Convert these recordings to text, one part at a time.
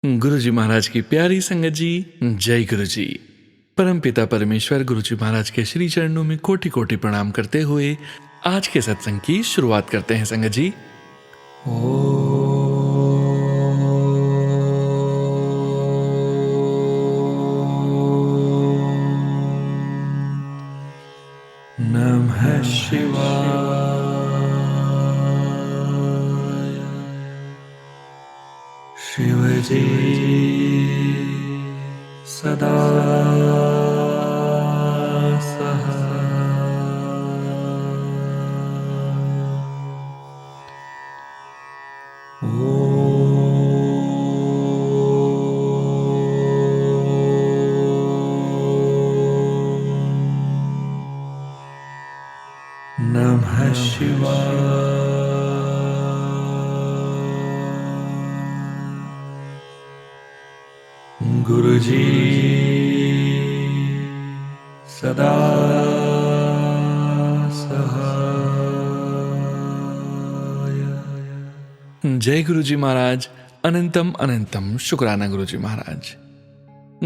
गुरु जी महाराज की प्यारी संगत जी, जय गुरु जी। परम पिता परमेश्वर गुरु जी महाराज के श्री चरणों में कोटि कोटि प्रणाम करते हुए आज के सत्संग की शुरुआत करते हैं संगत जी। नमः शिवाय। शिवजी सदा सहाय। नमः शिवाय। गुरुजी सदा सहाय। जय गुरु जी महाराज। अनंतम अनंतम शुक्राना गुरु जी महाराज।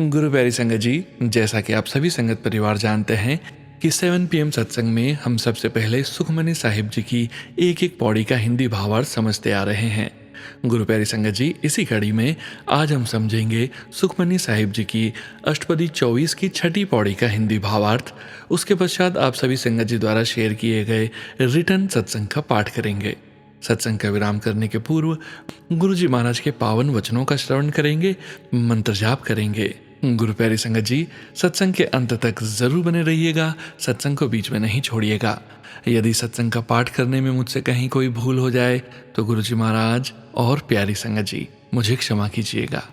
गुरु प्यारी संगत जी, जैसा कि आप सभी संगत परिवार जानते हैं कि 7 PM सत्संग में हम सबसे पहले सुखमनी साहिब जी की एक एक पौड़ी का हिंदी भावार्थ समझते आ रहे हैं। गुरु प्यारी संगत जी, इसी कड़ी में आज हम समझेंगे सुखमनी साहिब जी की अष्टपदी 24 की छठी पौड़ी का हिंदी भावार्थ। उसके पश्चात आप सभी संगत जी द्वारा शेयर किए गए रिटर्न सत्संग का पाठ करेंगे। सत्संग का विराम करने के पूर्व गुरु जी महाराज के पावन वचनों का श्रवण करेंगे, मंत्र जाप करेंगे। गुरु प्यारी संगत जी, सत्संग के अंत तक जरूर बने रहिएगा, सत्संग को बीच में नहीं छोड़िएगा। यदि सत्संग का पाठ करने में मुझसे कहीं कोई भूल हो जाए तो गुरु जी महाराज और प्यारी संगत जी मुझे क्षमा कीजिएगा।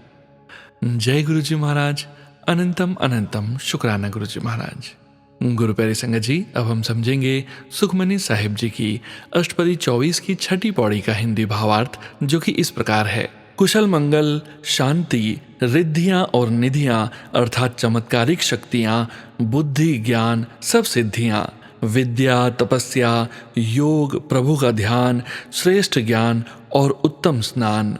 जय गुरु जी महाराज। अनंतम अनंतम शुक्राना गुरु जी महाराज। गुरु प्यारी संगत जी, अब हम समझेंगे सुखमनी साहिब जी की अष्टपदी 24 की छठी पौड़ी का हिंदी भावार्थ, जो कि इस प्रकार है। कुशल मंगल, शांति, रिद्धियां और निधियां अर्थात चमत्कारिक शक्तियां, बुद्धि ज्ञान सब सिद्धियां, विद्या तपस्या योग प्रभु का ध्यान, श्रेष्ठ ज्ञान और उत्तम स्नान,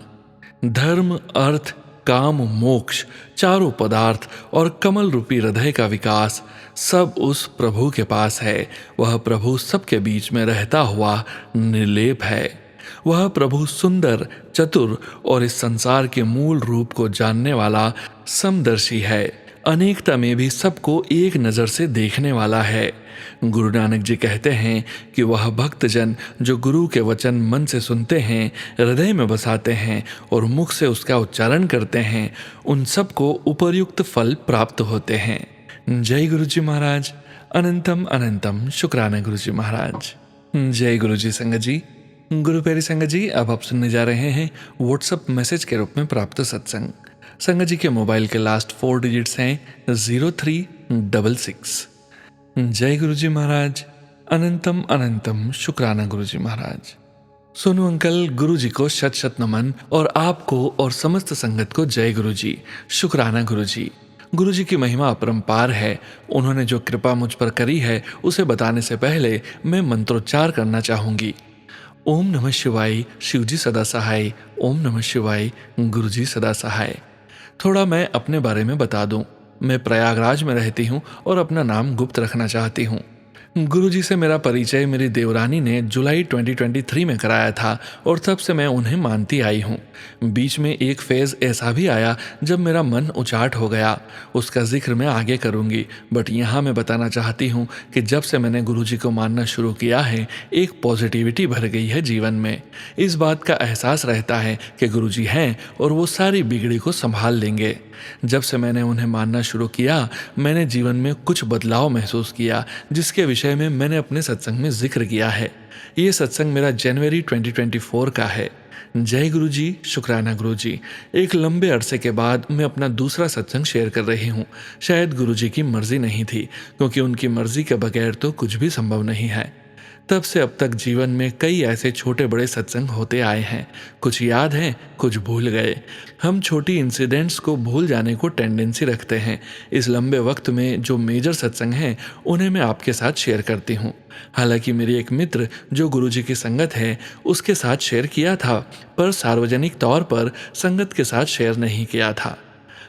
धर्म अर्थ काम मोक्ष चारों पदार्थ और कमल रूपी हृदय का विकास सब उस प्रभु के पास है। वह प्रभु सबके बीच में रहता हुआ निर्लेप है। वह प्रभु सुंदर, चतुर और इस संसार के मूल रूप को जानने वाला समदर्शी है। अनेकता में भी सबको एक नज़र से देखने वाला है। गुरु नानक जी कहते हैं कि वह भक्तजन जो गुरु के वचन मन से सुनते हैं, हृदय में बसाते हैं और मुख से उसका उच्चारण करते हैं, उन सबको उपर्युक्त फल प्राप्त होते हैं। जय गुरु जी महाराज। अनंतम अनंतम शुक्राना गुरु जी महाराज। जय गुरु जी संगत जी। गुरु प्यारी संगत जी, अब आप सुनने जा रहे हैं व्हाट्सएप मैसेज के रूप में प्राप्त सत्संग। संगत जी के मोबाइल के लास्ट 4 डिजिट्स हैं 0366। जय गुरु जी महाराज। अनंतम अनंतम शुक्राना गुरु जी महाराज। सोनू अंकल, गुरु जी को शत शत नमन और आपको और समस्त संगत को जय गुरु जी। शुक्राना गुरु जी। गुरु जी की महिमा अपरंपार है। उन्होंने जो कृपा मुझ पर करी है उसे बताने से पहले मैं मंत्रोच्चार करना चाहूंगी। ओम नमः शिवाय, शिव जी सदा सहाय। ओम नमः शिवाय, गुरु जी सदा सहाय। थोड़ा मैं अपने बारे में बता दूं। मैं प्रयागराज में रहती हूं और अपना नाम गुप्त रखना चाहती हूं। गुरुजी से मेरा परिचय मेरी देवरानी ने जुलाई 2023 में कराया था और तब से मैं उन्हें मानती आई हूँ। बीच में एक फेज़ ऐसा भी आया जब मेरा मन उचाट हो गया, उसका जिक्र मैं आगे करूँगी, बट यहाँ मैं बताना चाहती हूँ कि जब से मैंने गुरुजी को मानना शुरू किया है, एक पॉजिटिविटी भर गई है जीवन में। इस बात का एहसास रहता है कि गुरुजी हैं और वो सारी बिगड़ी को संभाल लेंगे। जब से मैंने उन्हें मानना शुरू किया, मैंने जीवन में कुछ बदलाव महसूस किया, जिसके विषय में मैंने अपने सत्संग में जिक्र किया है। ये सत्संग मेरा जनवरी 2024 का है। जय गुरु जी। शुक्राना गुरु जी। एक लंबे अरसे के बाद मैं अपना दूसरा सत्संग शेयर कर रही हूँ। शायद गुरु जी की मर्जी नहीं थी, क्योंकि उनकी मर्जी के बगैर तो कुछ भी संभव नहीं है। तब से अब तक जीवन में कई ऐसे छोटे बड़े सत्संग होते आए हैं। कुछ याद हैं, कुछ भूल गए। हम छोटी इंसिडेंट्स को भूल जाने को टेंडेंसी रखते हैं। इस लंबे वक्त में जो मेजर सत्संग हैं उन्हें मैं आपके साथ शेयर करती हूँ। हालांकि मेरी एक मित्र जो गुरुजी की संगत है उसके साथ शेयर किया था, पर सार्वजनिक तौर पर संगत के साथ शेयर नहीं किया था।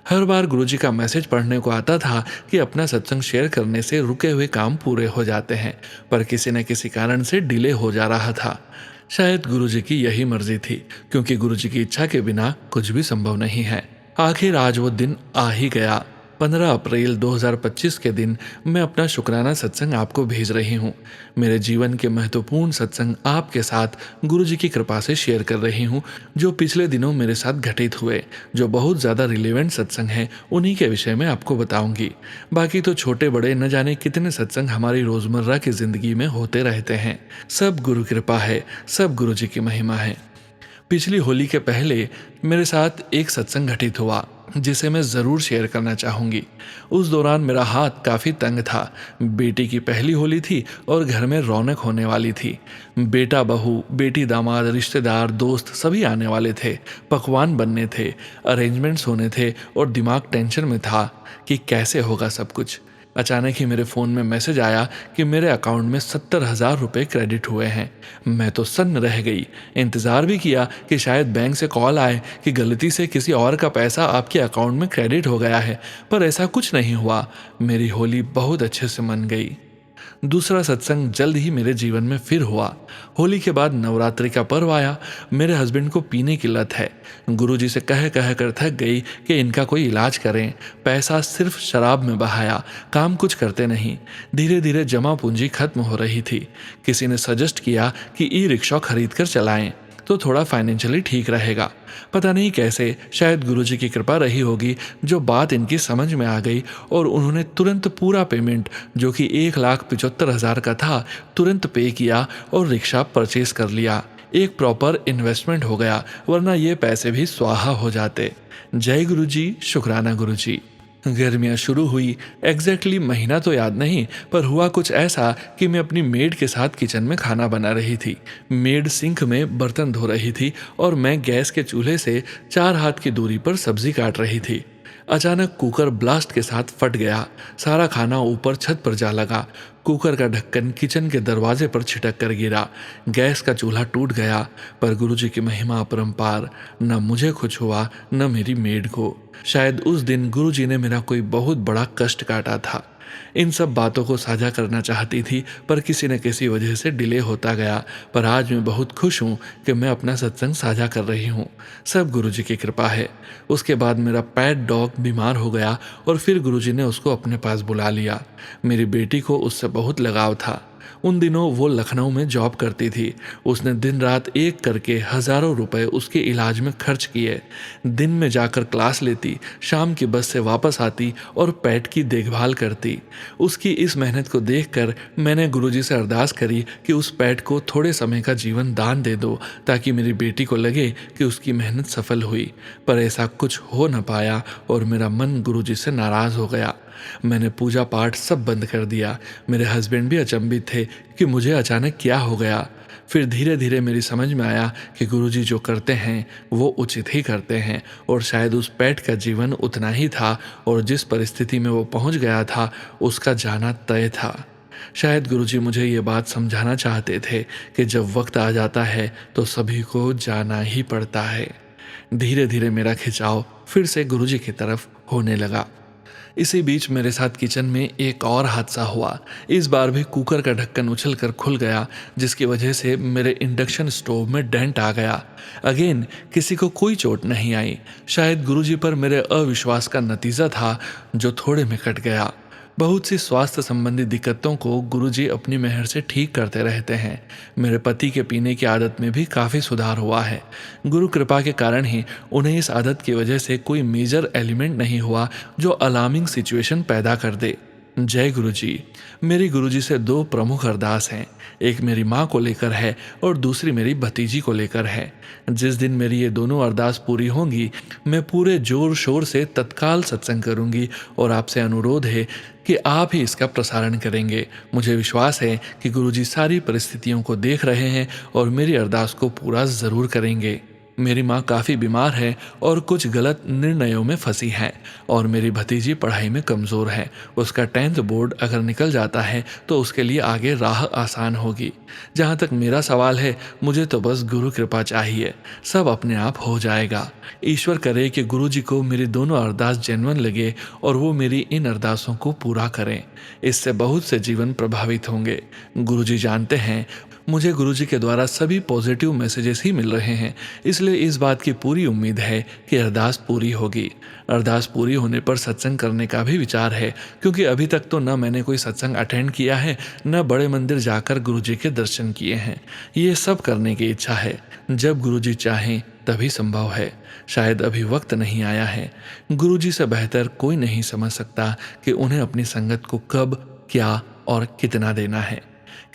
हर बार गुरुजी का मैसेज पढ़ने को आता था कि अपना सत्संग शेयर करने से रुके हुए काम पूरे हो जाते हैं, पर किसी न किसी कारण से डिले हो जा रहा था। शायद गुरुजी की यही मर्जी थी, क्योंकि गुरुजी की इच्छा के बिना कुछ भी संभव नहीं है। आखिर आज वो दिन आ ही गया। 15 अप्रैल 2025 के दिन मैं अपना शुक्राना सत्संग आपको भेज रही हूँ। मेरे जीवन के महत्वपूर्ण सत्संग आपके साथ गुरुजी की कृपा से शेयर कर रही हूँ, जो पिछले दिनों मेरे साथ घटित हुए। जो बहुत ज़्यादा रिलेवेंट सत्संग हैं उन्हीं के विषय में आपको बताऊंगी। बाकी तो छोटे बड़े न जाने कितने सत्संग हमारी रोज़मर्रा की ज़िंदगी में होते रहते हैं। सब गुरु कृपा है, सब गुरुजी की महिमा है। पिछली होली के पहले मेरे साथ एक सत्संग घटित हुआ जिसे मैं ज़रूर शेयर करना चाहूँगी। उस दौरान मेरा हाथ काफ़ी तंग था। बेटी की पहली होली थी और घर में रौनक होने वाली थी। बेटा बहू, बेटी दामाद, रिश्तेदार, दोस्त सभी आने वाले थे। पकवान बनने थे, अरेंजमेंट्स होने थे और दिमाग टेंशन में था कि कैसे होगा सब कुछ। अचानक ही मेरे फ़ोन में मैसेज आया कि मेरे अकाउंट में 70,000 रुपये क्रेडिट हुए हैं। मैं तो सन्न रह गई। इंतज़ार भी किया कि शायद बैंक से कॉल आए कि गलती से किसी और का पैसा आपके अकाउंट में क्रेडिट हो गया है, पर ऐसा कुछ नहीं हुआ। मेरी होली बहुत अच्छे से मन गई। दूसरा सत्संग जल्द ही मेरे जीवन में फिर हुआ। होली के बाद नवरात्रि का पर्व आया। मेरे हस्बैंड को पीने की लत है। गुरुजी से कह कर थक गई कि इनका कोई इलाज करें। पैसा सिर्फ शराब में बहाया, काम कुछ करते नहीं। धीरे धीरे जमा पूंजी खत्म हो रही थी। किसी ने सजेस्ट किया कि ई रिक्शा खरीद कर चलाएं तो थोड़ा फाइनेंशियली ठीक रहेगा। पता नहीं कैसे, शायद गुरुजी की कृपा रही होगी, जो बात इनकी समझ में आ गई और उन्होंने तुरंत पूरा पेमेंट, जो कि 1,75,000 का था, तुरंत पे किया और रिक्शा परचेज कर लिया। एक प्रॉपर इन्वेस्टमेंट हो गया, वरना ये पैसे भी स्वाहा हो जाते। जय गुरुजी, शुक्राना गुरुजी। गर्मियाँ शुरू हुई। एग्जैक्टली महीना तो याद नहीं, पर हुआ कुछ ऐसा कि मैं अपनी मेड के साथ किचन में खाना बना रही थी। मेड सिंक में बर्तन धो रही थी और मैं गैस के चूल्हे से 4 हाथ की दूरी पर सब्जी काट रही थी। अचानक कुकर ब्लास्ट के साथ फट गया। सारा खाना ऊपर छत पर जा लगा। कुकर का ढक्कन किचन के दरवाजे पर छिटक कर गिरा। गैस का चूल्हा टूट गया। पर गुरुजी की महिमा अपरंपार। न मुझे कुछ हुआ, न मेरी मेड को। शायद उस दिन गुरुजी ने मेरा कोई बहुत बड़ा कष्ट काटा था। इन सब बातों को साझा करना चाहती थी, पर किसी न किसी वजह से डिले होता गया। पर आज मैं बहुत खुश हूँ कि मैं अपना सत्संग साझा कर रही हूँ। सब गुरुजी की कृपा है। उसके बाद मेरा पेट डॉग बीमार हो गया और फिर गुरुजी ने उसको अपने पास बुला लिया। मेरी बेटी को उससे बहुत लगाव था। उन दिनों वो लखनऊ में जॉब करती थी। उसने दिन रात एक करके हज़ारों रुपए उसके इलाज में खर्च किए। दिन में जाकर क्लास लेती, शाम की बस से वापस आती और पेट की देखभाल करती। उसकी इस मेहनत को देखकर मैंने गुरुजी से अरदास करी कि उस पेट को थोड़े समय का जीवन दान दे दो, ताकि मेरी बेटी को लगे कि उसकी मेहनत सफल हुई। पर ऐसा कुछ हो न पाया और मेरा मन गुरुजी से नाराज़ हो गया। मैंने पूजा पाठ सब बंद कर दिया। मेरे हस्बैंड भी अचंभित थे कि मुझे अचानक क्या हो गया। फिर धीरे धीरे मेरी समझ में आया कि गुरुजी जो करते हैं वो उचित ही करते हैं, और शायद उस पेट का जीवन उतना ही था और जिस परिस्थिति में वो पहुंच गया था उसका जाना तय था। शायद गुरुजी मुझे ये बात समझाना चाहते थे कि जब वक्त आ जाता है तो सभी को जाना ही पड़ता है। धीरे धीरे मेरा खिंचाव फिर से गुरुजी की तरफ होने लगा। इसी बीच मेरे साथ किचन में एक और हादसा हुआ। इस बार भी कुकर का ढक्कन उछलकर खुल गया, जिसकी वजह से मेरे इंडक्शन स्टोव में डेंट आ गया। अगेन किसी को कोई चोट नहीं आई। शायद गुरुजी पर मेरे अविश्वास का नतीजा था, जो थोड़े में कट गया। बहुत सी स्वास्थ्य संबंधी दिक्कतों को गुरुजी अपनी मेहर से ठीक करते रहते हैं। मेरे पति के पीने की आदत में भी काफ़ी सुधार हुआ है। गुरु कृपा के कारण ही उन्हें इस आदत की वजह से कोई मेजर एलिमेंट नहीं हुआ जो अलार्मिंग सिचुएशन पैदा कर दे। जय गुरु जी। मेरी गुरु जी से दो प्रमुख अरदास हैं। एक मेरी माँ को लेकर है और दूसरी मेरी भतीजी को लेकर है। जिस दिन मेरी ये दोनों अरदास पूरी होंगी, मैं पूरे जोर शोर से तत्काल सत्संग करूंगी और आपसे अनुरोध है कि आप ही इसका प्रसारण करेंगे। मुझे विश्वास है कि गुरु जी सारी परिस्थितियों को देख रहे हैं और मेरी अरदास को पूरा ज़रूर करेंगे। मेरी माँ काफ़ी बीमार है और कुछ गलत निर्णयों में फंसी है और मेरी भतीजी पढ़ाई में कमज़ोर है। उसका 10th बोर्ड अगर निकल जाता है तो उसके लिए आगे राह आसान होगी। जहाँ तक मेरा सवाल है, मुझे तो बस गुरु कृपा चाहिए, सब अपने आप हो जाएगा। ईश्वर करे कि गुरु जी को मेरी दोनों अरदास जेन्युइन लगे और वो मेरी इन अरदासों को पूरा करें। इससे बहुत से जीवन प्रभावित होंगे। गुरु जी जानते हैं मुझे गुरुजी के द्वारा सभी पॉजिटिव मैसेजेस ही मिल रहे हैं, इसलिए इस बात की पूरी उम्मीद है कि अरदास पूरी होगी। अरदास पूरी होने पर सत्संग करने का भी विचार है, क्योंकि अभी तक तो न मैंने कोई सत्संग अटेंड किया है, न बड़े मंदिर जाकर गुरुजी के दर्शन किए हैं। ये सब करने की इच्छा है। जब गुरुजी चाहें तभी संभव है। शायद अभी वक्त नहीं आया है। गुरुजी से बेहतर कोई नहीं समझ सकता कि उन्हें अपनी संगत को कब, क्या और कितना देना है।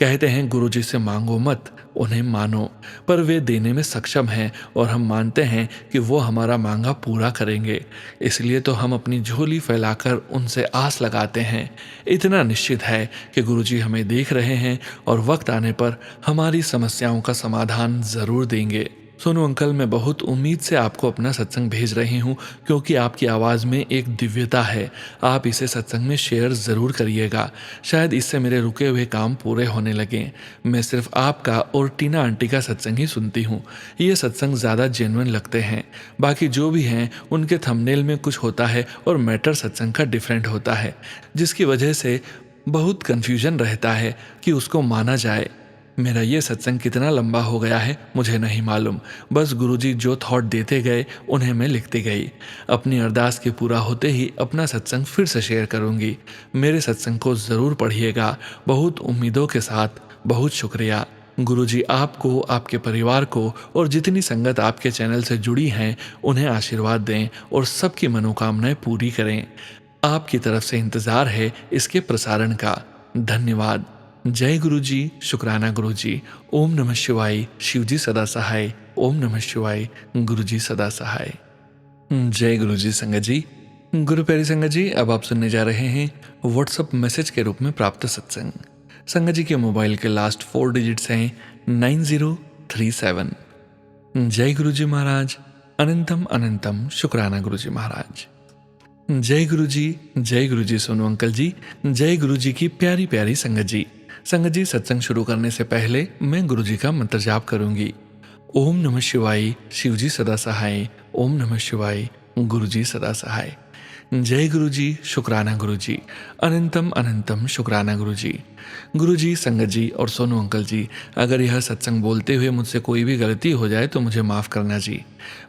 कहते हैं गुरुजी से मांगो मत, उन्हें मानो, पर वे देने में सक्षम हैं और हम मानते हैं कि वो हमारा मांगा पूरा करेंगे। इसलिए तो हम अपनी झोली फैलाकर उनसे आस लगाते हैं। इतना निश्चित है कि गुरुजी हमें देख रहे हैं और वक्त आने पर हमारी समस्याओं का समाधान ज़रूर देंगे। सोनू अंकल, मैं बहुत उम्मीद से आपको अपना सत्संग भेज रही हूँ, क्योंकि आपकी आवाज़ में एक दिव्यता है। आप इसे सत्संग में शेयर ज़रूर करिएगा। शायद इससे मेरे रुके हुए काम पूरे होने लगें। मैं सिर्फ आपका और टीना आंटी का सत्संग ही सुनती हूँ। ये सत्संग ज़्यादा जेन्युइन लगते हैं। बाकी जो भी हैं उनके थंबनेल में कुछ होता है और मैटर सत्संग का डिफरेंट होता है, जिसकी वजह से बहुत कन्फ्यूजन रहता है कि उसको माना जाए। मेरा ये सत्संग कितना लंबा हो गया है मुझे नहीं मालूम। बस गुरुजी जो थॉट देते गए उन्हें मैं लिखती गई। अपनी अरदास के पूरा होते ही अपना सत्संग फिर से शेयर करूंगी। मेरे सत्संग को ज़रूर पढ़िएगा। बहुत उम्मीदों के साथ बहुत शुक्रिया। गुरुजी आपको, आपके परिवार को और जितनी संगत आपके चैनल से जुड़ी हैं उन्हें आशीर्वाद दें और सबकी मनोकामनाएं पूरी करें। आपकी तरफ से इंतज़ार है इसके प्रसारण का। धन्यवाद। जय गुरु जी। शुक्राना गुरु जी। ओम नमः शिवाय। शिव जी सदा सहाय। ओम नमः शिवाय। गुरु जी सदा सहाय। जय गुरु जी। संगत जी, गुरु प्यारी संगत जी, अब आप सुनने जा रहे हैं व्हाट्सएप मैसेज के रूप में प्राप्त सत्संग। संगत जी के मोबाइल के लास्ट 4 डिजिट्स हैं 9037। जय गुरु जी महाराज। अनंतम अनंतम शुक्राना गुरु जी महाराज। जय गुरु जी। जय गुरु जी सोनू अंकल जी। जय गुरु जी की प्यारी प्यारी संगत जी। संगत जी, सत्संग शुरू करने से पहले मैं गुरु जी का मंत्र जाप करूंगी। ओम नमः शिवाय। शिव जी सदा सहाय। ओम नमः शिवाय। गुरु जी सदा सहाय। जय गुरु जी। शुक्राना गुरु जी। अनंतम अनंतम शुक्राना गुरु जी। गुरु जी, संगत जी और सोनू अंकल जी, अगर यह सत्संग बोलते हुए मुझसे कोई भी गलती हो जाए तो मुझे माफ़ करना जी।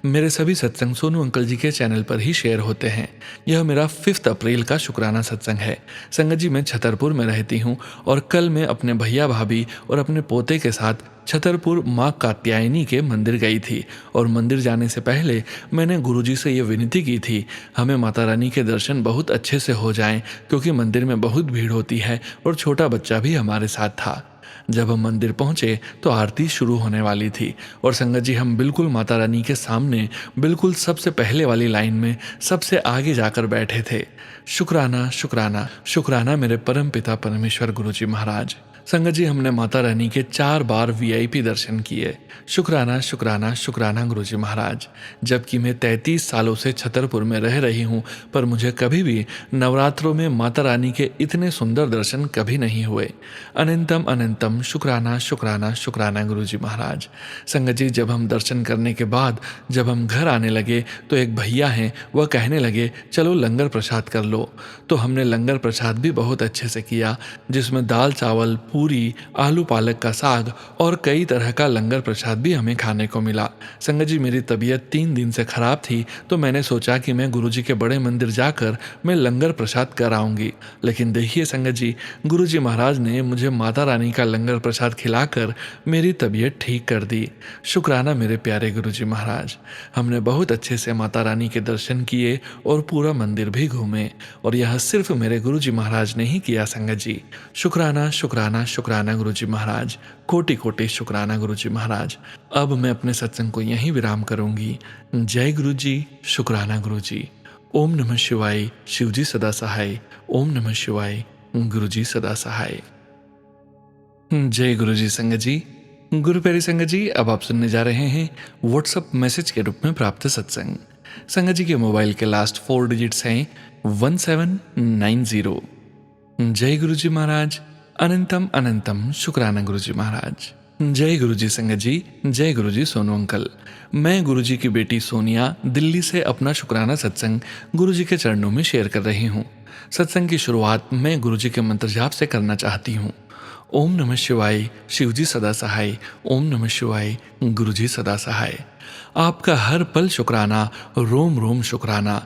मेरे सभी सत्संग सोनू अंकल जी के चैनल पर ही शेयर होते हैं। यह मेरा 5 अप्रैल का शुक्राना सत्संग है। संगत जी, मैं छतरपुर में रहती हूँ और कल मैं अपने भैया भाभी और अपने पोते के साथ छतरपुर माँ कात्यायनी के मंदिर गई थी और मंदिर जाने से पहले मैंने गुरुजी से ये विनती की थी, हमें माता रानी के दर्शन बहुत अच्छे से हो जाएं, क्योंकि मंदिर में बहुत भीड़ होती है और छोटा बच्चा भी हमारे साथ था। जब हम मंदिर पहुंचे तो आरती शुरू होने वाली थी और संगत जी, हम बिल्कुल माता रानी के सामने, बिल्कुल सबसे पहले वाली लाइन में सबसे आगे जाकर बैठे थे। शुक्राना शुक्राना शुक्राना मेरे परम पिता परमेश्वर गुरु जी महाराज। संगत जी, हमने माता रानी के 4 बार VIP दर्शन किए। शुक्राना शुक्राना शुक्राना गुरु जी महाराज। जबकि मैं 33 सालों से छतरपुर में रह रही हूँ, पर मुझे कभी भी नवरात्रों में माता रानी के इतने सुंदर दर्शन कभी नहीं हुए। अनंतम अनंतम शुक्राना शुक्राना शुक्राना गुरु जी महाराज। संगत जी, जब हम दर्शन करने के बाद जब हम घर आने लगे तो एक भैया हैं, वह कहने लगे चलो लंगर प्रसाद कर लो। तो हमने लंगर प्रसाद भी बहुत अच्छे से किया, जिसमें दाल चावल पूरी, आलू पालक का साग और कई तरह का लंगर प्रसाद भी हमें खाने को मिला। संगत जी, मेरी तबीयत 3 दिन से खराब थी, तो मैंने सोचा कि मैं गुरुजी के बड़े मंदिर जाकर मैं लंगर प्रसाद कराऊंगी। लेकिन देखिए संगत जी, गुरुजी महाराज ने मुझे माता रानी का लंगर प्रसाद खिलाकर मेरी तबीयत ठीक कर दी। शुक्राना मेरे प्यारे गुरुजी महाराज। हमने बहुत अच्छे से माता रानी के दर्शन किए और पूरा मंदिर भी घूमे, और यह सिर्फ मेरे गुरुजी महाराज ने ही किया संगत जी। शुक्राना शुक्राना शुक्राना गुरुजी महाराज, कोटि कोटि शुक्राना गुरुजी महाराज। अब मैं अपने सत्संग को यहीं विराम करूंगी। जय गुरुजी, शुक्राना गुरुजी। ओम नमः शिवाय, शिवजी सदा सहाय। ओम नमः शिवाय, गुरुजी सदा सहाय। जय गुरुजी संगत जी। गुरु प्यारी संगत जी, अब आप सुनने जा रहे हैं व्हाट्सएप मैसेज के रूप में प्राप्त सत्संग। संगत जी के मोबाइल के लास्ट 4 डिजिट्स हैं 1790। जय गुरुजी महाराज, अनंतम अनंतम शुक्राना गुरुजी महाराज। जय गुरुजी संगत जी। जय गुरुजी सोनू अंकल। मैं गुरुजी की बेटी सोनिया दिल्ली से अपना शुक्राना सत्संग गुरुजी के चरणों में शेयर कर रही हूँ। सत्संग की शुरुआत मैं गुरुजी के मंत्र जाप से करना चाहती हूँ। ओम नमः शिवाय, शिवजी सदा सहाय। ओम नमः शिवाय, गुरुजी सदा सहाय। आपका हर पल शुक्राना, रोम रोम शुक्राना।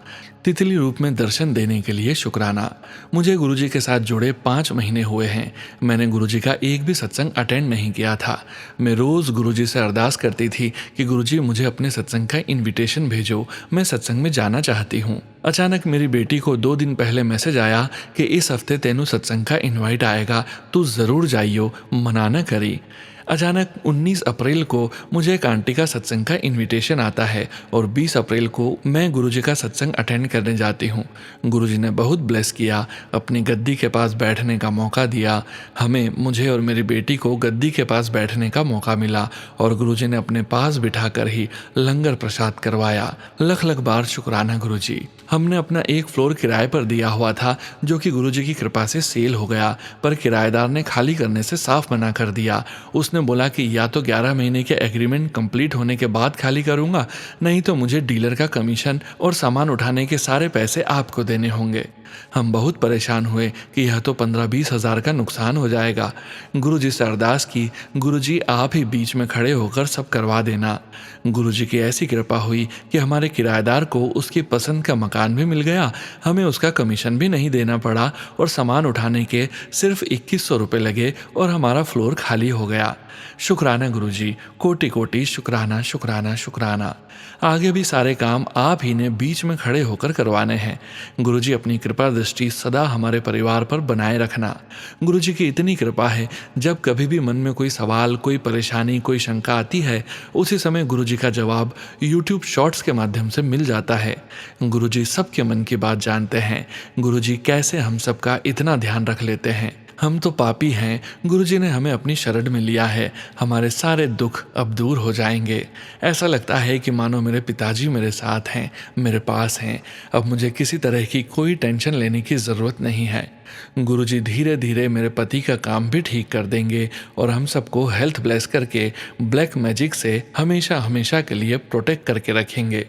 तितली रूप में दर्शन देने के लिए शुक्राना। मुझे गुरुजी के साथ जुड़े 5 महीने हुए हैं। मैंने गुरुजी का एक भी सत्संग अटेंड नहीं किया था। मैं रोज़ गुरुजी से अरदास करती थी कि गुरुजी मुझे अपने सत्संग का इनविटेशन भेजो, मैं सत्संग में जाना चाहती हूँ। अचानक मेरी बेटी को 2 दिन पहले मैसेज आया कि इस हफ्ते तेनू सत्संग का इन्वाइट आएगा, तू ज़रूर जाइयो, मना न करी। अचानक 19 अप्रैल को मुझे एक आंटी का सत्संग का इनविटेशन आता है और 20 अप्रैल को मैं गुरुजी का सत्संग अटेंड करने जाती हूँ। गुरुजी ने बहुत ब्लेस किया, अपनी गद्दी के पास बैठने का मौका दिया। मुझे और मेरी बेटी को गद्दी के पास बैठने का मौका मिला और गुरुजी ने अपने पास बिठाकर ही लंगर प्रसाद करवाया। लख लख बार शुक्राना गुरुजी। हमने अपना एक फ्लोर किराए पर दिया हुआ था, जो कि गुरुजी की कृपा से सेल हो गया, पर किराएदार ने खाली करने से साफ मना कर दिया। उसने बोला कि या तो 11 महीने के एग्रीमेंट कंप्लीट होने के बाद खाली करूंगा, नहीं तो मुझे डीलर का कमीशन और सामान उठाने के सारे पैसे आपको देने होंगे। हम बहुत परेशान हुए कि यह तो 15-20 हज़ार का नुकसान हो जाएगा। गुरुजी से अरदास की, गुरुजी आप ही बीच में खड़े होकर सब करवा देना। गुरुजी की ऐसी कृपा हुई कि हमारे किराएदार को उसकी पसंद का मकान भी मिल गया, हमें उसका कमीशन भी नहीं देना पड़ा और सामान उठाने के सिर्फ 2100 रुपये लगे और हमारा फ्लोर खाली हो गया। शुक्राना गुरुजी, कोटि कोटि शुक्राना शुक्राना शुक्राना। आगे भी सारे काम आप ही ने बीच में खड़े होकर करवाने हैं। गुरुजी अपनी कृपा दृष्टि सदा हमारे परिवार पर बनाए रखना। गुरुजी की इतनी कृपा है, जब कभी भी मन में कोई सवाल, कोई परेशानी, कोई शंका आती है, उसी समय गुरुजी का जवाब यूट्यूब शॉर्ट्स के माध्यम से मिल जाता है। गुरुजी सबके मन की बात जानते हैं। गुरुजी कैसे हम सबका इतना ध्यान रख लेते हैं। हम तो पापी हैं, गुरुजी ने हमें अपनी शरण में लिया है, हमारे सारे दुख अब दूर हो जाएंगे। ऐसा लगता है कि मानो मेरे पिताजी मेरे साथ हैं, मेरे पास हैं। अब मुझे किसी तरह की कोई टेंशन लेने की ज़रूरत नहीं है। गुरुजी धीरे धीरे मेरे पति का काम भी ठीक कर देंगे और हम सबको हेल्थ ब्लेस करके ब्लैक मैजिक से हमेशा हमेशा के लिए प्रोटेक्ट करके रखेंगे।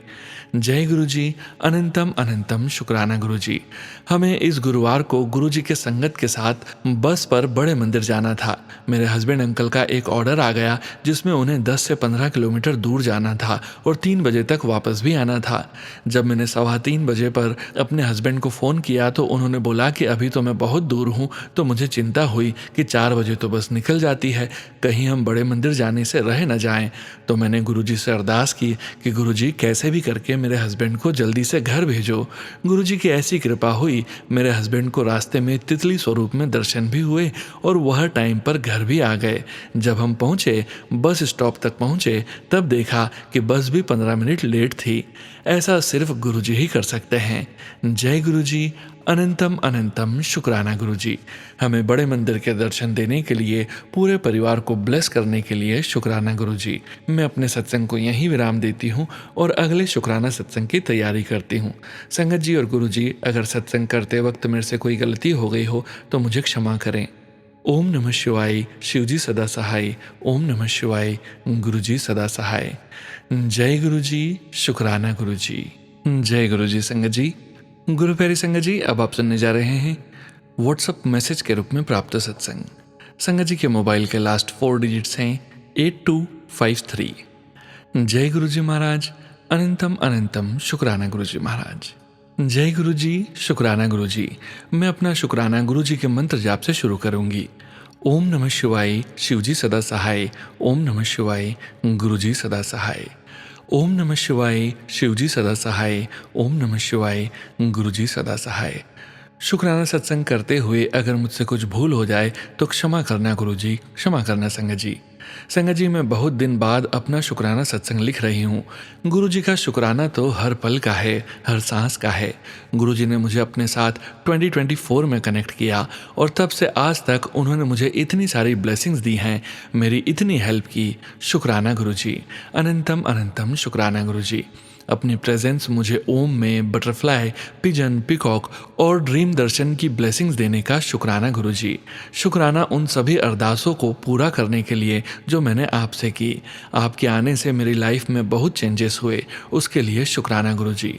जय गुरुजी, अनंतम अनंतम शुक्राना गुरुजी। हमें इस गुरुवार को गुरुजी के संगत के साथ बस पर बड़े मंदिर जाना था। मेरे हस्बैंड अंकल का एक ऑर्डर आ गया, जिसमें उन्हें 10 से 15 किलोमीटर दूर जाना था और 3 बजे तक वापस भी आना था। जब मैंने 3:15 बजे पर अपने हस्बैंड को फ़ोन किया तो उन्होंने बोला कि अभी तो मैं बहुत दूर हूँ। तो मुझे चिंता हुई कि 4 बजे तो बस निकल जाती है, कहीं हम बड़े मंदिर जाने से रह न जाएं। तो मैंने गुरुजी से अरदास की कि गुरुजी कैसे भी करके मेरे हस्बैंड को जल्दी से घर भेजो। गुरुजी की ऐसी कृपा हुई, मेरे हस्बैंड को रास्ते में तितली स्वरूप में दर्शन भी हुए और वह टाइम पर घर भी आ गए। जब हम पहुँचे, बस स्टॉप तक पहुँचे, तब देखा कि बस भी 15 मिनट लेट थी। ऐसा सिर्फ गुरुजी ही कर सकते हैं। जय गुरुजी, अनंतम अनंतम शुक्राना गुरुजी। हमें बड़े मंदिर के दर्शन देने के लिए, पूरे परिवार को ब्लेस करने के लिए शुक्राना गुरुजी। मैं अपने सत्संग को यहीं विराम देती हूँ और अगले शुक्राना सत्संग की तैयारी करती हूँ। संगत जी और गुरुजी, अगर सत्संग करते वक्त मेरे से कोई गलती हो गई हो तो मुझे क्षमा करें। ओम नमः शिवाय, शिवजी सदा सहाय। ओम नमः शिवाय, गुरुजी सदा सहाय। जय गुरुजी, शुक्राना गुरुजी। जय गुरुजी संगत जी। गुरु प्यारी संगत जी, अब आप सुनने जा रहे हैं व्हाट्सएप मैसेज के रूप में प्राप्त सत्संग। संगत जी के मोबाइल के लास्ट 4 डिजिट्स हैं 8253। जय गुरु जी महाराज, अनंतम अनंतम शुक्राना गुरु जी महाराज। जय गुरु जी, शुक्राना गुरु जी। मैं अपना शुक्राना गुरु जी के मंत्र जाप से शुरू करूंगी। ओम नमः शिवाय, शिवजी सदा सहाय। ओम नमः शिवाय, गुरु जी सदा सहाय। ओम नमः शिवाय, शिवजी सदा सहाय। ओम नमः शिवाय, गुरु जी सदा सहाय। शुक्राना सत्संग करते हुए अगर मुझसे कुछ भूल हो जाए तो क्षमा करना गुरु जी, क्षमा करना संगत जी। संगत जी, मैं बहुत दिन बाद अपना शुक्राना सत्संग लिख रही हूँ। गुरु जी का शुक्राना तो हर पल का है, हर सांस का है। गुरु जी ने मुझे अपने साथ 2024 में कनेक्ट किया और तब से आज तक उन्होंने मुझे इतनी सारी ब्लेसिंग्स दी हैं, मेरी इतनी हेल्प की। शुक्राना गुरु जी, अनंतम अनंतम शुक्राना गुरु जी। अपनी प्रेजेंस मुझे ओम में बटरफ्लाई, पिजन, पिकॉक और ड्रीम दर्शन की ब्लेसिंग्स देने का शुक्राना गुरु जी। शुक्राना उन सभी अरदासों को पूरा करने के लिए जो मैंने आपसे की। आपके आने से मेरी लाइफ में बहुत चेंजेस हुए, उसके लिए शुक्राना गुरु जी।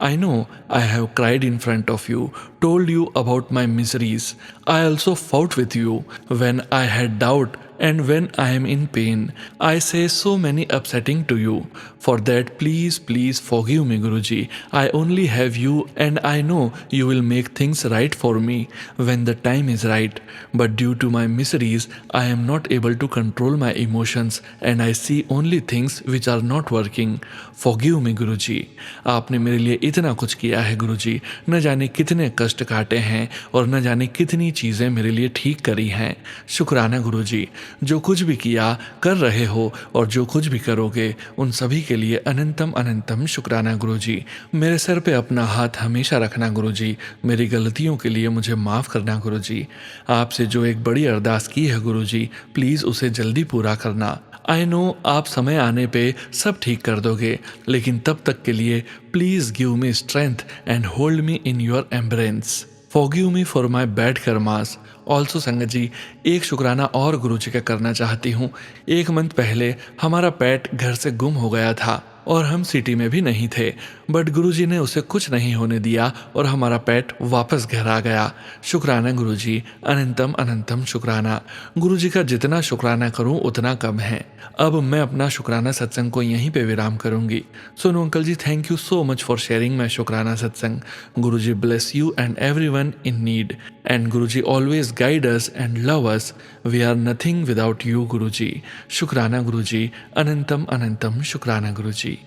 I know I have cried in front of you, told you about my miseries. I also fought with you when I had doubt and when I am in pain. I say so many upsetting to you. For that, please, please forgive me, Guruji. I only have you and I know you will make things right for me when the time is right. But due to my miseries, I am not able to control my emotions and I see only things which are not working. Forgive me, Guruji. आपने मेरे लिए इतना कुछ किया है गुरुजी, न जाने कितने कष्ट काटे हैं और न जाने कितनी चीज़ें मेरे लिए ठीक करी हैं। शुक्राना गुरुजी। जो कुछ भी किया, कर रहे हो और जो कुछ भी करोगे, उन सभी के लिए अनंतम अनंतम शुक्राना गुरुजी। मेरे सर पे अपना हाथ हमेशा रखना गुरुजी। मेरी गलतियों के लिए मुझे माफ़ करना गुरुजी। आपसे जो एक बड़ी अरदास की है गुरुजी, प्लीज़ उसे जल्दी पूरा करना। आई नो आप समय आने पे सब ठीक कर दोगे, लेकिन तब तक के लिए please give me strength and hold me in your embrace. Forgive me for my bad karmas. Also संगत जी, एक शुक्राना और गुरु जी का करना चाहती हूँ। 1 मंथ पहले हमारा पेट घर से गुम हो गया था और हम सिटी में भी नहीं थे, बट गुरुजी ने उसे कुछ नहीं होने दिया और हमारा पेट वापस घर आ गया। शुक्राना गुरुजी, अनंतम अनंतम शुक्राना। गुरुजी का जितना शुक्राना करूं उतना कम है। अब मैं अपना शुक्राना सत्संग को यहीं पे विराम करूंगी। Sonu uncle ji, thank you so much for sharing my शुक्राना satsang. Guruji bless you and everyone in need and Guruji always guide us and love us. We are nothing without you Guruji. शुक्राना गुरुजी, अनंतम अनंतम शुक्राना गुरुजी।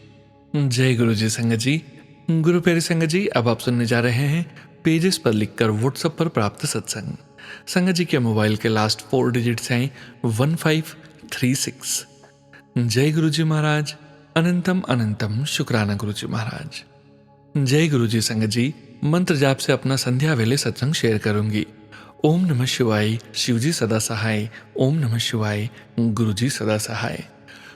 जय गुरु जी। संगत जी, गुरु प्यारी संगत जी, अब आप सुनने जा रहे हैं पेजेस पर लिखकर व्हाट्सएप पर प्राप्त सत्संग। संगत जी के मोबाइल के लास्ट 4 डिजिट्स हैं 1536। जय गुरु जी महाराज, अनंतम अनंतम शुक्राना गुरु जी महाराज। जय गुरु जी। संगत जी, मंत्र जाप से अपना संध्या वेले सत्संग शेयर करूंगी। ओम नमः शिवाय, शिवजी सदा सहाय। ओम नमः शिवाय, गुरु जी सदा सहाय।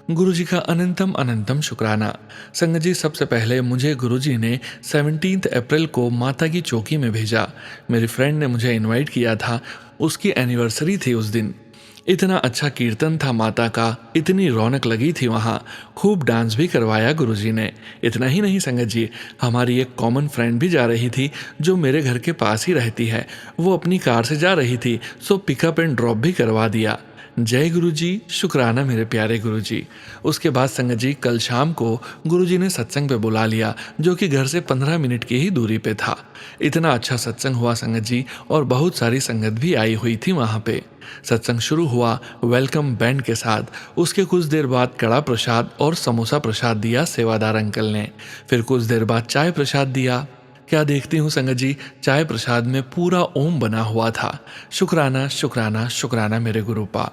गुरु जी का अनंतम अनंतम शुक्राना। संगत जी, सबसे पहले मुझे गुरु जी ने 17 अप्रैल को माता की चौकी में भेजा। मेरी फ्रेंड ने मुझे इनवाइट किया था, उसकी एनिवर्सरी थी उस दिन। इतना अच्छा कीर्तन था माता का, इतनी रौनक लगी थी वहाँ। खूब डांस भी करवाया गुरु जी ने। इतना ही नहीं संगत जी, हमारी एक कॉमन फ्रेंड भी जा रही थी जो मेरे घर के पास ही रहती है। वो अपनी कार से जा रही थी, सो पिकअप एंड ड्रॉप भी करवा दिया। जय गुरु जी, शुक्राना मेरे प्यारे गुरु जी। उसके बाद संगत जी, कल शाम को गुरु जी ने सत्संग पे बुला लिया, जो कि घर से 15 मिनट की ही दूरी पे था। इतना अच्छा सत्संग हुआ संगत जी, और बहुत सारी संगत भी आई हुई थी वहाँ पे। सत्संग शुरू हुआ वेलकम बैंड के साथ। उसके कुछ देर बाद कड़ा प्रसाद और समोसा प्रसाद दिया सेवादार अंकल ने। फिर कुछ देर बाद चाय प्रसाद दिया। क्या देखती हूँ संगत जी, चाय प्रसाद में पूरा ओम बना हुआ था। शुक्राना शुक्राना शुक्राना मेरे गुरुपा।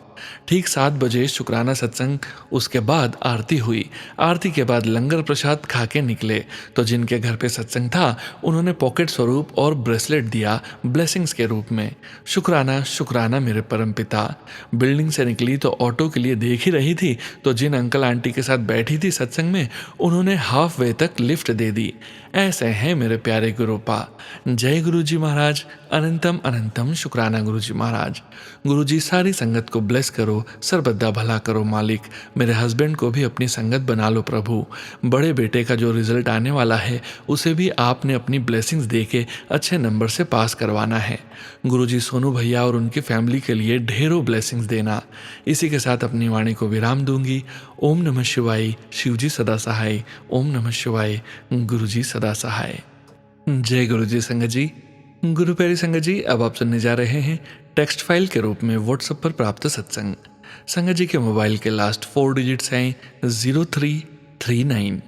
ठीक 7 बजे शुक्राना सत्संग, उसके बाद आरती हुई। आरती के बाद लंगर प्रसाद खा के निकले, तो जिनके घर पे सत्संग था उन्होंने पॉकेट स्वरूप और ब्रेसलेट दिया ब्लेसिंग्स के रूप में। शुक्राना शुक्राना मेरे परम पिता। बिल्डिंग से निकली तो ऑटो के लिए देख ही रही थी, तो जिन अंकल आंटी के साथ बैठी थी सत्संग में, उन्होंने हाफ वे तक लिफ्ट दे दी। ऐसे हैं मेरे प्यारे प्यारे गुरुपा। जय गुरु जी महाराज। अनंतम अनंतम शुक्राना गुरु जी महाराज। गुरु जी सारी संगत को ब्लेस करो, सरबद्दा भला करो मालिक। मेरे हस्बैंड को भी अपनी संगत बना लो प्रभु। बड़े बेटे का जो रिजल्ट आने वाला है उसे भी आपने अपनी ब्लेसिंग्स दे के अच्छे नंबर से पास करवाना है। गुरु जी सोनू भैया और उनकी फैमिली के लिए ढेरों ब्लेसिंग्स देना। इसी के साथ अपनी वाणी को विराम दूंगी। ओम नमः शिवाय। शिव जी सदा सहाय। ओम नमः शिवाय। गुरु जी सदा सहाय। जय गुरु जी संगत जी। गुरु प्यारी संगत जी, अब आप सुनने जा रहे हैं टेक्स्ट फाइल के रूप में व्हाट्सएप पर प्राप्त सत्संग। संगत जी के मोबाइल के लास्ट 4 डिजिट्स हैं 0339।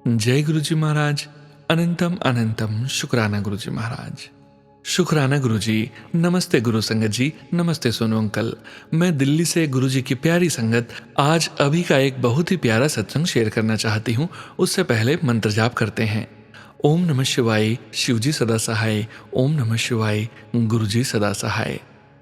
जय गुरु जी महाराज। अनंतम अनंतम शुक्राना गुरु जी महाराज। शुक्राना गुरु जी। नमस्ते गुरु संगत जी। नमस्ते सोनू अंकल। मैं दिल्ली से गुरु जी की प्यारी संगत आज अभी का एक बहुत ही प्यारा सत्संग शेयर करना चाहती हूँ। उससे पहले मंत्र जाप करते हैं। ओम नमः शिवाय। शिव जी सदा सहाय। ओम नमः शिवाय। गुरु जी सदा सहाय।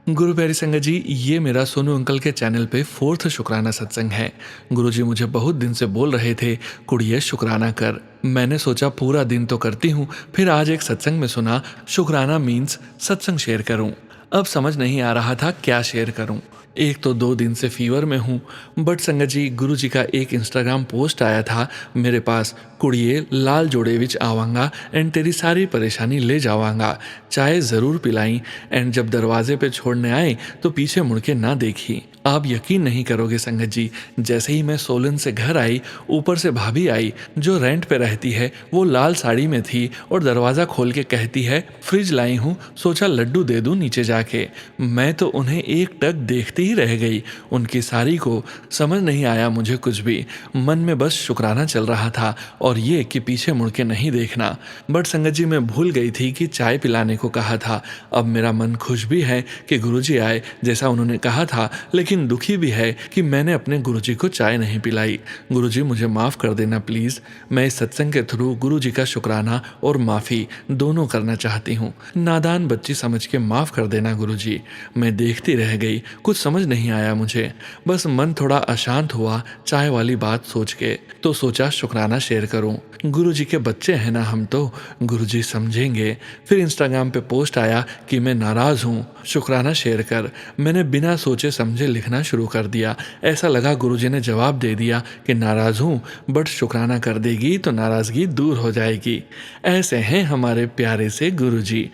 गुरु प्यारी संगत जी, ये मेरा सोनू अंकल के चैनल पे 4th शुक्राना सत्संग है। गुरु जी मुझे बहुत दिन से बोल रहे थे कुड़िए शुक्राना कर। मैंने सोचा पूरा दिन तो करती हूँ, फिर आज एक सत्संग में सुना शुक्राना मीन्स सत्संग शेयर करूँ। अब समझ नहीं आ रहा था क्या शेयर करूँ। एक तो 2 दिन से फीवर में हूँ। बट संगत जी, गुरु जी का एक इंस्टाग्राम पोस्ट आया था मेरे पास, कुड़िए लाल जोड़े विच आवांगा एंड तेरी सारी परेशानी ले जावांगा, चाय ज़रूर पिलाई। एंड जब दरवाजे पे छोड़ने आए तो पीछे मुड़ के ना देखी। आप यकीन नहीं करोगे संगत जी, जैसे ही मैं सोलन से घर आई, ऊपर से भाभी आई जो रेंट पे रहती है। वो लाल साड़ी में थी और दरवाज़ा खोल के कहती है फ्रिज लाई हूँ, सोचा लड्डू दे दूँ नीचे जाके। मैं तो उन्हें एक टक देखती ही रह गई। उनकी साड़ी को समझ नहीं आया मुझे कुछ भी। मन में बस शुक्राना चल रहा था और ये कि पीछे मुड़ के नहीं देखना। बट संगत जी, मैं भूल गई थी कि चाय पिलाने को कहा था। अब मेरा मन खुश भी है कि गुरुजी आए जैसा उन्होंने कहा था, लेकिन दुखी भी है कि मैंने अपने गुरुजी को चाय नहीं पिलाई। गुरुजी मुझे माफ़ कर देना प्लीज़। मैं इस सत्संग के थ्रू गुरुजी का शुक्राना और माफ़ी दोनों करना चाहती हूँ। नादान बच्ची समझ के माफ़ कर देना गुरुजी। मैं देखती रह गई, कुछ समझ नहीं आया मुझे। बस मन थोड़ा अशांत हुआ चाय वाली बात सोच के, तो सोचा शुक्राना शेयर करूं। गुरुजी के बच्चे हैं ना हम, तो गुरुजी समझेंगे। फिर इंस्टाग्राम पे पोस्ट आया कि मैं नाराज़ हूँ, शुक्राना शेयर कर। मैंने बिना सोचे समझे लिखना शुरू कर दिया। ऐसा लगा गुरुजी ने जवाब दे दिया कि नाराज़ हूँ बट शुक्राना कर देगी तो नाराज़गी दूर हो जाएगी। ऐसे हैं हमारे प्यारे से गुरुजी।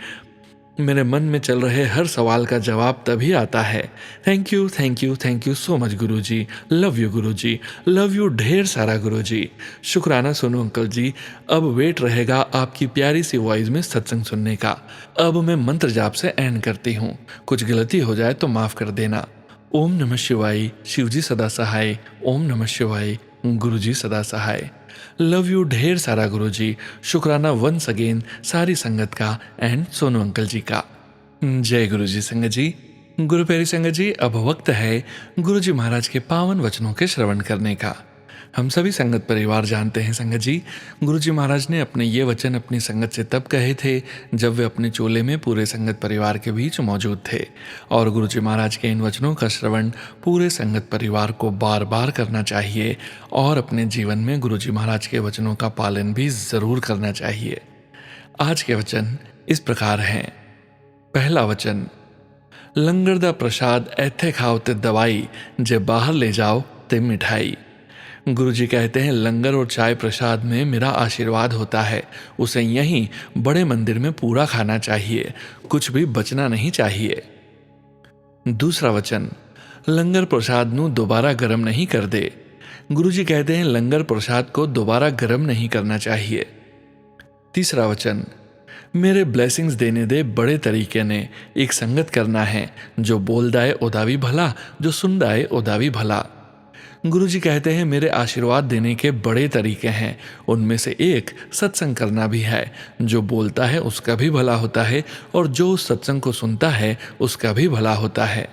मेरे मन में चल रहे हर सवाल का जवाब तभी आता है। Thank you thank you thank you so much Guruji. Love you Guruji. Love you ढेर सारा गुरुजी। शुक्राना सोनू अंकल जी। अब वेट रहेगा आपकी प्यारी सी वॉइस में सत्संग सुनने का। अब मैं मंत्र जाप से एंड करती हूँ। कुछ गलती हो जाए तो माफ़ कर देना। ओम नमः शिवाय। शिव जी सदा सहाय। ओम नमः शिवाय। गुरुजी सदा सहाय। लव यू ढेर सारा गुरुजी। शुक्राना वंस अगेन सारी संगत का एंड सोनू अंकल जी का। जय गुरुजी संगत जी। गुरु प्यारी संगत जी, अब वक्त है गुरुजी महाराज के पावन वचनों के श्रवण करने का। हम सभी संगत परिवार जानते हैं संगत जी, गुरुजी महाराज ने अपने ये वचन अपनी संगत से तब कहे थे जब वे अपने चोले में पूरे संगत परिवार के बीच मौजूद थे। और गुरुजी महाराज के इन वचनों का श्रवण पूरे संगत परिवार को बार बार करना चाहिए और अपने जीवन में गुरुजी महाराज के वचनों का पालन भी ज़रूर करना चाहिए। आज के वचन इस प्रकार हैं। पहला वचन, लंगर दा प्रसाद ऐथे खाओ ते दवाई, जे बाहर ले जाओ ते मिठाई। गुरुजी कहते हैं लंगर और चाय प्रसाद में मेरा आशीर्वाद होता है, उसे यहीं बड़े मंदिर में पूरा खाना चाहिए, कुछ भी बचना नहीं चाहिए। दूसरा वचन, लंगर प्रसाद नू दोबारा गर्म नहीं कर दे। गुरुजी कहते हैं लंगर प्रसाद को दोबारा गर्म नहीं करना चाहिए। तीसरा वचन, मेरे ब्लेसिंग्स देने दे बड़े तरीके ने, एक संगत करना है, जो बोलदा है ओदा भी भला, जो सुनदा है ओदा भी भला। गुरुजी कहते हैं मेरे आशीर्वाद देने के बड़े तरीके हैं, उनमें से एक सत्संग करना भी है। जो बोलता है उसका भी भला होता है और जो उस सत्संग को सुनता है उसका भी भला होता है।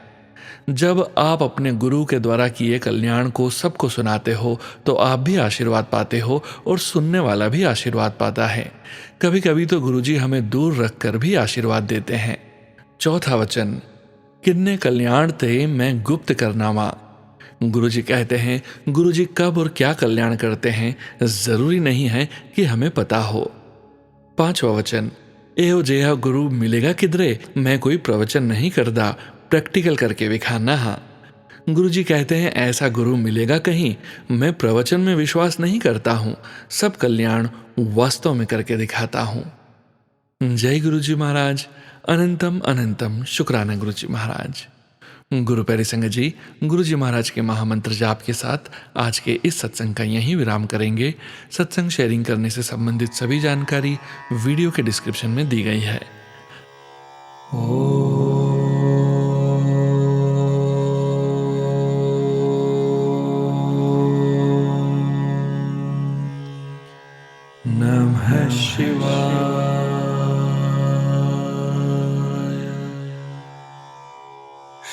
जब आप अपने गुरु के द्वारा किए कल्याण को सबको सुनाते हो तो आप भी आशीर्वाद पाते हो और सुनने वाला भी आशीर्वाद पाता है। कभी कभी तो गुरुजी हमें दूर रखकर भी आशीर्वाद देते हैं। चौथा वचन, किन्ने कल्याण ते मैं गुप्त करनावा। गुरुजी कहते हैं गुरुजी कब और क्या कल्याण करते हैं जरूरी नहीं है कि हमें पता हो। पांचवा वचन, एहो जेहा गुरु मिलेगा किधरे, मैं कोई प्रवचन नहीं करदा, प्रैक्टिकल करके विखाना। हाँ, गुरु जी कहते हैं ऐसा गुरु मिलेगा कहीं, मैं प्रवचन में विश्वास नहीं करता हूँ, सब कल्याण वास्तव में करके दिखाता हूँ। जय गुरु जी महाराज। अनंतम अनंतम शुक्राना गुरु जी महाराज। गुरु प्यारी संगत जी, गुरु जी महाराज के महामंत्र जाप के साथ आज के इस सत्संग का यहीं विराम करेंगे। सत्संग शेयरिंग करने से संबंधित सभी जानकारी वीडियो के डिस्क्रिप्शन में दी गई है। नमः शिवाय।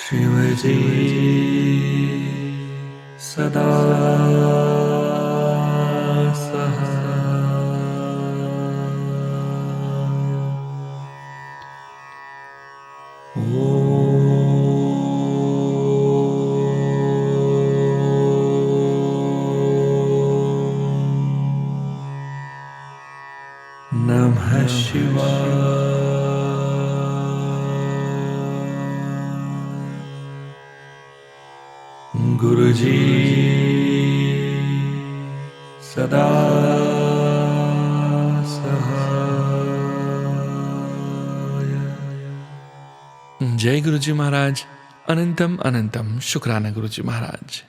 शिवजी सदा नमः शिवाय। गुरु जी सदा सहाय। जय गुरु जी महाराज। अनंतम अनंतम शुक्राना गुरु जी महाराज।